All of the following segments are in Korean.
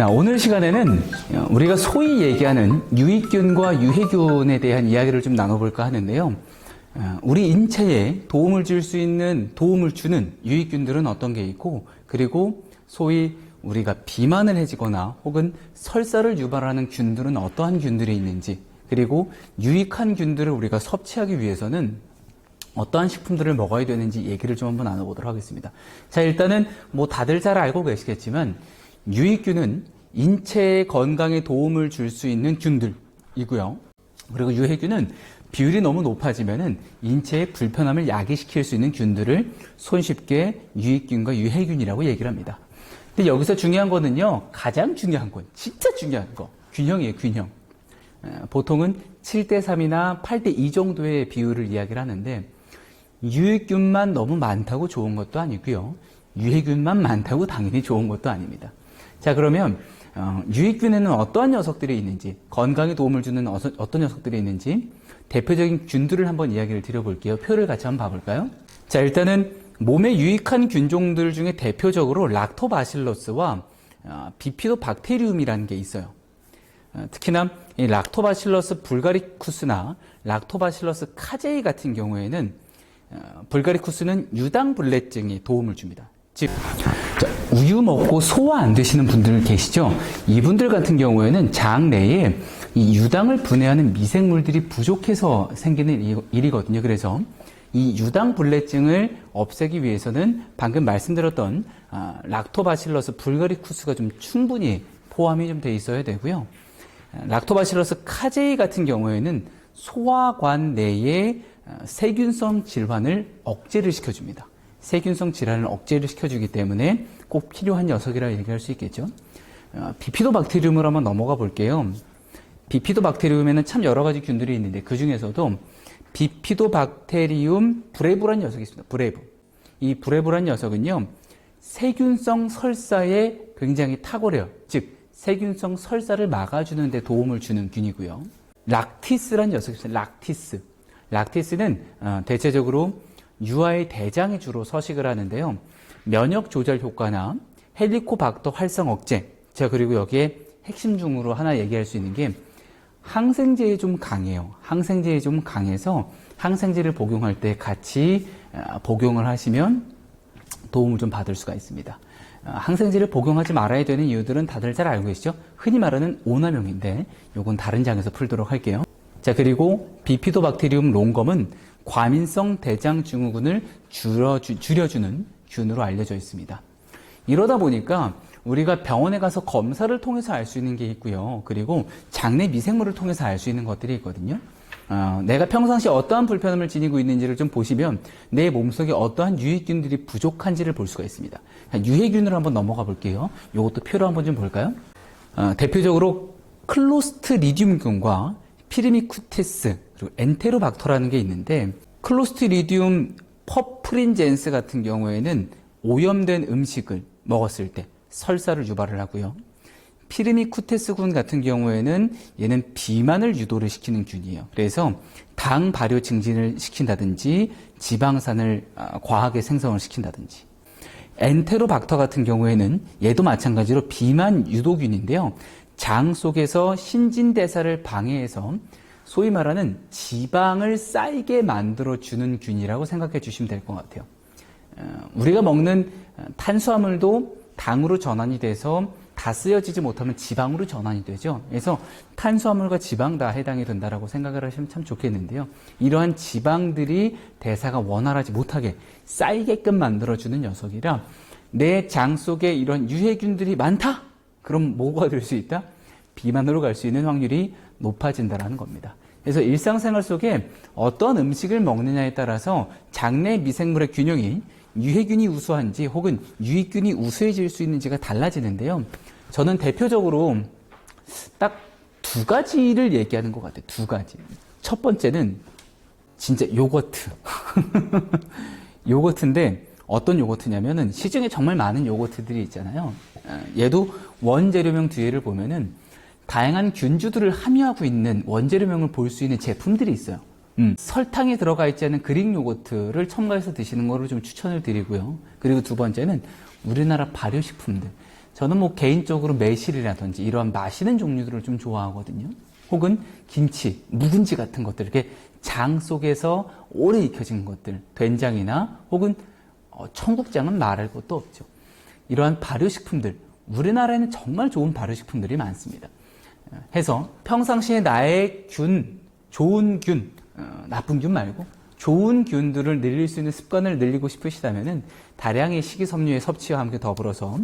오늘 시간에는 우리가 소위 얘기하는 유익균과 유해균에 대한 이야기를 좀 나눠볼까 하는데요. 우리 인체에 도움을 줄 수 있는, 도움을 주는 유익균들은 어떤 게 있고, 그리고 소위 우리가 비만을 해지거나 혹은 설사를 유발하는 균들은 어떠한 균들이 있는지, 그리고 유익한 균들을 우리가 섭취하기 위해서는 어떠한 식품들을 먹어야 되는지 얘기를 좀 한번 나눠보도록 하겠습니다. 자, 일단은 다들 잘 알고 계시겠지만 유익균은 인체의 건강에 도움을 줄 수 있는 균들이고요. 그리고 유해균은 비율이 너무 높아지면은 인체의 불편함을 야기시킬 수 있는 균들을 손쉽게 유익균과 유해균이라고 얘기를 합니다. 근데 여기서 중요한 거는요, 가장 중요한 건, 진짜 중요한 거, 균형이에요, 균형. 보통은 7대3이나 8대2 정도의 비율을 이야기를 하는데, 유익균만 너무 많다고 좋은 것도 아니고요, 유해균만 많다고 당연히 좋은 것도 아닙니다. 자, 그러면 유익균에는 어떠한 녀석들이 있는지, 건강에 도움을 주는 어떤 녀석들이 있는지 대표적인 균들을 한번 이야기를 드려볼게요. 표를 같이 한번 봐볼까요? 자, 일단은 몸에 유익한 균종들 중에 대표적으로 락토바실러스와 비피도박테리움이라는 게 있어요. 특히나 이 락토바실러스 불가리쿠스나 락토바실러스 카제이 같은 경우에는 불가리쿠스는 유당불내증에 도움을 줍니다. 즉, 우유 먹고 소화 안 되시는 분들 계시죠? 이분들 같은 경우에는 장 내에 이 유당을 분해하는 미생물들이 부족해서 생기는 일이거든요. 그래서 이 유당불내증을 없애기 위해서는 방금 말씀드렸던 락토바실러스 불가리쿠스가 좀 충분히 포함이 좀 돼 있어야 되고요. 락토바실러스 카제이 같은 경우에는 소화관 내에 세균성 질환을 억제를 시켜줍니다. 세균성 질환을 억제를 시켜주기 때문에 꼭 필요한 녀석이라 얘기할 수 있겠죠. 비피도박테리움으로 한번 넘어가 볼게요. 비피도박테리움에는 참 여러 가지 균들이 있는데 그 중에서도 비피도박테리움 브레브란 녀석이 있습니다. 브레브. 이 브레브란 녀석은요, 세균성 설사에 굉장히 탁월해요. 즉, 세균성 설사를 막아주는 데 도움을 주는 균이고요. 락티스란 녀석이 있습니다. 락티스. 락티스는 대체적으로 유아의 대장에 주로 서식을 하는데요. 면역 조절 효과나 헬리코박터 활성 억제. 자, 그리고 여기에 핵심 중으로 하나 얘기할 수 있는 게 항생제에 좀 강해요. 항생제에 좀 강해서 항생제를 복용할 때 같이 복용을 하시면 도움을 좀 받을 수가 있습니다. 항생제를 복용하지 말아야 되는 이유들은 다들 잘 알고 계시죠? 흔히 말하는 오남용인데 요건 다른 장에서 풀도록 할게요. 자, 그리고 비피도박테리움 롱검은 과민성 대장 증후군을 줄여주는 균으로 알려져 있습니다. 이러다 보니까 우리가 병원에 가서 검사를 통해서 알 수 있는 게 있고요. 그리고 장내 미생물을 통해서 알 수 있는 것들이 있거든요. 내가 평상시에 어떠한 불편함을 지니고 있는지를 좀 보시면 내 몸속에 어떠한 유해균들이 부족한지를 볼 수가 있습니다. 유해균으로 한번 넘어가 볼게요. 이것도 표로 한번 좀 볼까요? 대표적으로 클로스트리디움균과 피르미쿠테스 그리고 엔테로박터라는 게 있는데, 클로스트리디움 퍼프린젠스 같은 경우에는 오염된 음식을 먹었을 때 설사를 유발을 하고요. 피르미쿠테스군 같은 경우에는 얘는 비만을 유도를 시키는 균이에요. 그래서 당 발효 증진을 시킨다든지 지방산을 과하게 생성을 시킨다든지. 엔테로박터 같은 경우에는 얘도 마찬가지로 비만 유도균인데요. 장 속에서 신진대사를 방해해서 소위 말하는 지방을 쌓이게 만들어주는 균이라고 생각해 주시면 될 것 같아요. 우리가 먹는 탄수화물도 당으로 전환이 돼서 다 쓰여지지 못하면 지방으로 전환이 되죠. 그래서 탄수화물과 지방 다 해당이 된다라고 생각을 하시면 참 좋겠는데요. 이러한 지방들이 대사가 원활하지 못하게 쌓이게끔 만들어주는 녀석이라 내 장 속에 이런 유해균들이 많다? 그럼 뭐가 될 수 있다? 비만으로 갈 수 있는 확률이 높아진다는 겁니다. 그래서 일상생활 속에 어떤 음식을 먹느냐에 따라서 장내 미생물의 균형이 유해균이 우수한지 혹은 유익균이 우수해질 수 있는지가 달라지는데요. 저는 대표적으로 딱 두 가지를 얘기하는 것 같아요. 두 가지. 첫 번째는 진짜 요거트. 요거트인데 어떤 요거트냐면은 시중에 정말 많은 요거트들이 있잖아요. 얘도 원재료명 뒤에를 보면은 다양한 균주들을 함유하고 있는 원재료명을 볼 수 있는 제품들이 있어요. 설탕이 들어가 있지 않은 그릭 요거트를 첨가해서 드시는 거를 좀 추천을 드리고요. 그리고 두 번째는 우리나라 발효식품들. 저는 뭐 개인적으로 매실이라든지 이러한 마시는 종류들을 좀 좋아하거든요. 혹은 김치, 묵은지 같은 것들, 이렇게 장 속에서 오래 익혀진 것들, 된장이나 혹은 청국장은 말할 것도 없죠. 이러한 발효식품들, 우리나라에는 정말 좋은 발효식품들이 많습니다. 해서 평상시에 나의 좋은 균, 나쁜 균 말고 좋은 균들을 늘릴 수 있는 습관을 늘리고 싶으시다면 다량의 식이섬유의 섭취와 함께 더불어서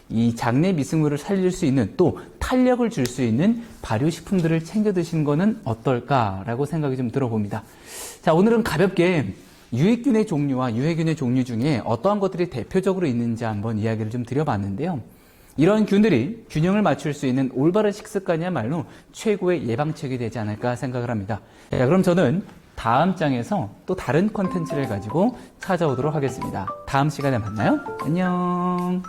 이 장내 미생물을 살릴 수 있는 또 탄력을 줄 수 있는 발효식품들을 챙겨 드시는 것은 어떨까라고 생각이 좀 들어봅니다. 자, 오늘은 가볍게 유익균의 종류와 유해균의 종류 중에 어떠한 것들이 대표적으로 있는지 한번 이야기를 좀 드려봤는데요. 이러한 균들이 균형을 맞출 수 있는 올바른 식습관이야말로 최고의 예방책이 되지 않을까 생각을 합니다. 자, 그럼 저는 다음 장에서 또 다른 컨텐츠를 가지고 찾아오도록 하겠습니다. 다음 시간에 만나요. 안녕.